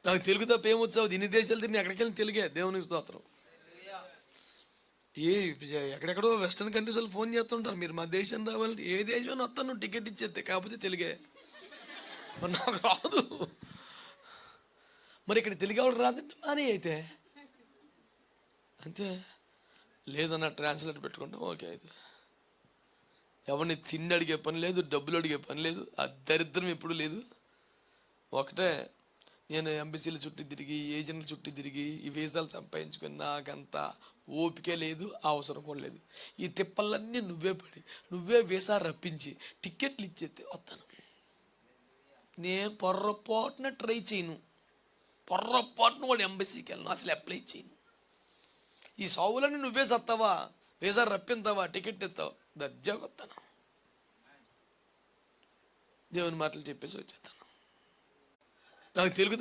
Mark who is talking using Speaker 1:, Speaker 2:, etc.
Speaker 1: నాకు తెలుగు తప్ప ఏమొచ్చావు? ఇన్ని దేశాలు తిరిగి ఎక్కడికి వెళ్ళి తెలుగే. దేవునికి స్తోత్రం. ఏ ఎక్కడెక్కడో వెస్టర్న్ కంట్రీస్ వాళ్ళు ఫోన్ చేస్తుంటారు, మీరు మా దేశం రావాలంటే. ఏ దేశం వస్తాను టికెట్ ఇచ్చేస్తే, కాకపోతే తెలుగే. మరి నాకు రాదు. మరి ఇక్కడ తెలుగు ఎవరు రాదంటే మానే అయితే అంతే. లేదన్న ట్రాన్స్లేట్ పెట్టుకుంటాం. ఓకే అయితే ఎవరిని తిండి అడిగే పని లేదు, డబ్బులు అడిగే పని లేదు. ఆ దరిద్రం ఎప్పుడు లేదు. ఒకటే, నేను ఎంబసీల చుట్టూ తిరిగి, ఏజెంట్ల చుట్టూ తిరిగి, ఈ వీసాలు సంపాదించుకొని నాకంత ఓపికే లేదు, అవసరం కూడా లేదు. ఈ తిప్పలన్నీ నువ్వే పడి, నువ్వే వీసా రప్పించి టిక్కెట్లు ఇచ్చేస్తే వస్తాను. నేను పొర్రపాటున ట్రై చేయను, పొర్రపాటున వాడు ఎంబసీకి వెళ్ళను, అసలు అప్లై చేయను. ఈ సావులన్నీ నువ్వే సత్తావా, వీసా రప్పింతావా, టికెట్ ఇస్తావా, దర్జాగా వస్తాను. దేవుని మాటలు చెప్పేసి వచ్చేస్తాను. నాకు తెలుగు